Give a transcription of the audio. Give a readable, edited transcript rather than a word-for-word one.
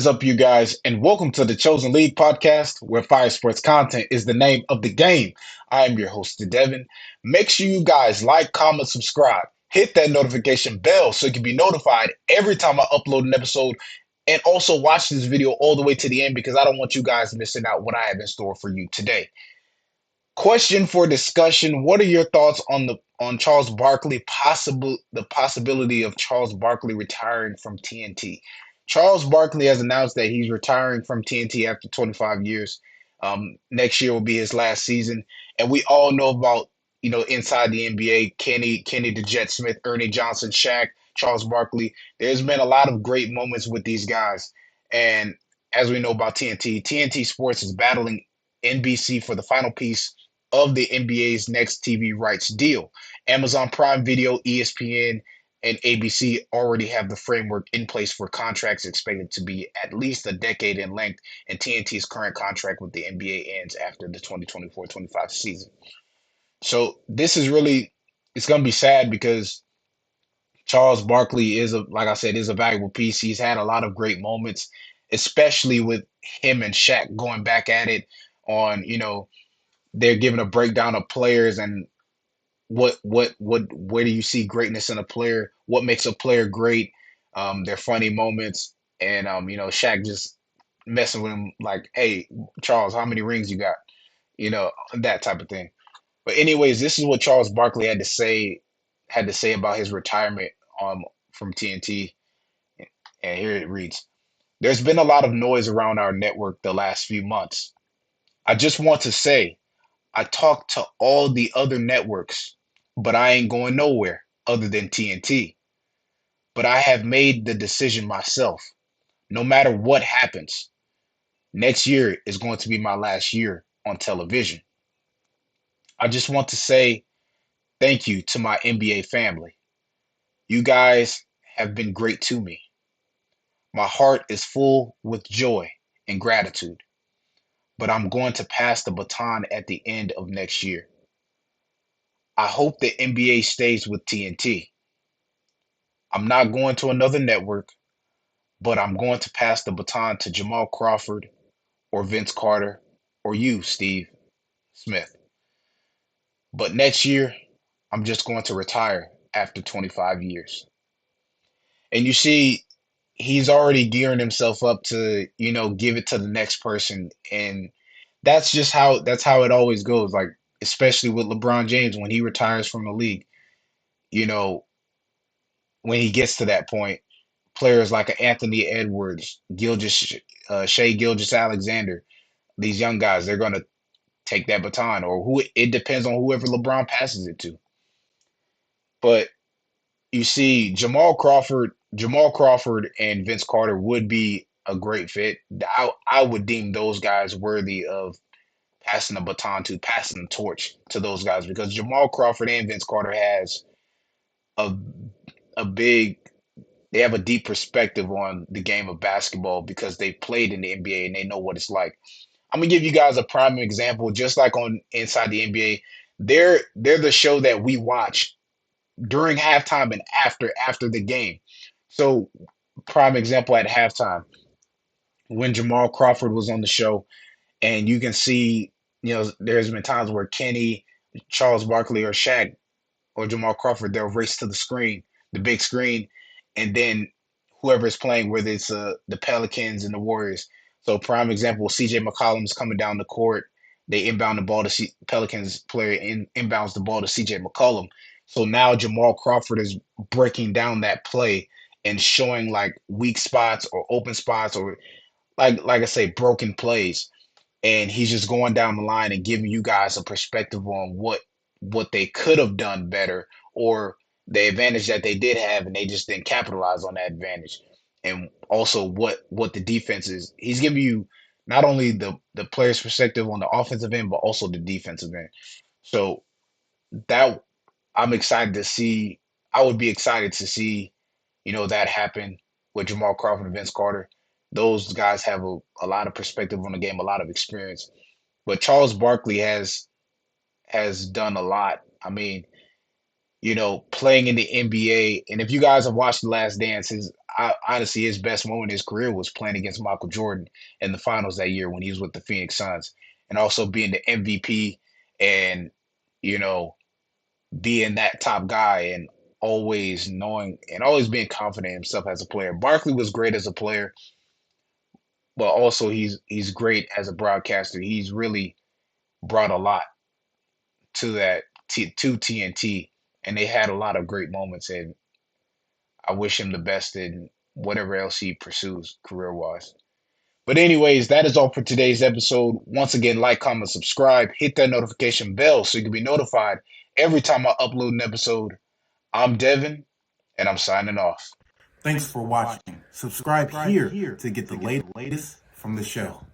is up, you guys, and welcome to the Chosen League podcast, where fire sports content is the name of the game. I am your host, Devon. Make sure you guys like, comment, subscribe, hit that notification bell so you can be notified every time I upload an episode, and also watch this video all the way to the end because I don't want you guys missing out what I have in store for you today. Question for discussion: what are your thoughts on Charles Barkley the possibility of Charles Barkley retiring from TNT? Charles Barkley has announced that he's retiring from TNT after 25 years. Next year will be his last season, and we all know about inside the NBA, Kenny the Jet Smith, Ernie Johnson, Shaq, Charles Barkley. There's been a lot of great moments with these guys, and as we know about TNT Sports is battling NBC for the final piece of the NBA's next TV rights deal. Amazon Prime Video, ESPN, and ABC already have the framework in place for contracts expected to be at least a decade in length, and TNT's current contract with the NBA ends after the 2024-25 season. So this is really it's going to be sad because Charles Barkley like I said, is a valuable piece. He's had a lot of great moments, especially with him and Shaq going back at it on, they're giving a breakdown of players and where do you see greatness in a player? What makes a player great? Their funny moments, and Shaq just messing with him like, "Hey, Charles, how many rings you got?" That type of thing. But anyways, this is what Charles Barkley had to say about his retirement from TNT, and here it reads: "There's been a lot of noise around our network the last few months. I just want to say I talked to all the other networks, but I ain't going nowhere other than TNT. But I have made the decision myself. No matter what happens, next year is going to be my last year on television. I just want to say thank you to my NBA family. You guys have been great to me. My heart is full with joy and gratitude, but I'm going to pass the baton at the end of next year. I hope the NBA stays with TNT. I'm not going to another network, but I'm going to pass the baton to Jamal Crawford or Vince Carter or you, Steve Smith. But next year, I'm just going to retire after 25 years." And you see, he's already gearing himself up to, give it to the next person. And that's how it always goes. Like, especially with LeBron James when he retires from the league, you know, when he gets to that point, players like Anthony Edwards, Shea Gilgis Alexander, these young guys, they're going to take that baton, or who it depends on whoever LeBron passes it to. But you see, Jamal Crawford and Vince Carter would be a great fit. I would deem those guys worthy of passing the torch to those guys because Jamal Crawford and Vince Carter has a a big they have a deep perspective on the game of basketball because they played in the NBA and they know what it's like. I'm gonna give you guys a prime example, just like on Inside the NBA. They're the show that we watch during halftime and after the game. So, prime example at halftime when Jamal Crawford was on the show, and you can see, there's been times where Kenny, Charles Barkley, or Shaq or Jamal Crawford, they'll race to the screen, the big screen, and then whoever is playing, whether it's the Pelicans and the Warriors. So prime example, CJ McCollum's coming down the court. They inbound the ball to Pelicans player inbounds the ball to CJ McCollum. So now Jamal Crawford is breaking down that play and showing like weak spots or open spots or like I say, broken plays, and he's just going down the line and giving you guys a perspective on what they could have done better or the advantage that they did have and they just didn't capitalize on that advantage. And also what the defense is. He's giving you not only the player's perspective on the offensive end, but also the defensive end. So that I'm excited to see. I would be excited to see, that happen with Jamal Crawford and Vince Carter. Those guys have a lot of perspective on the game, a lot of experience. But Charles Barkley has done a lot. I mean, playing in the NBA. And if you guys have watched The Last Dance, honestly, his best moment in his career was playing against Michael Jordan in the finals that year when he was with the Phoenix Suns, and also being the MVP and, you know, being that top guy and always knowing and always being confident in himself as a player. Barkley was great as a player, but also he's great as a broadcaster. He's really brought a lot to to TNT, and they had a lot of great moments. And I wish him the best in whatever else he pursues career wise. But anyways, that is all for today's episode. Once again, like, comment, subscribe, hit that notification bell so you can be notified every time I upload an episode. I'm Devon, and I'm signing off. Thanks for watching. Subscribe here to get the latest from the show.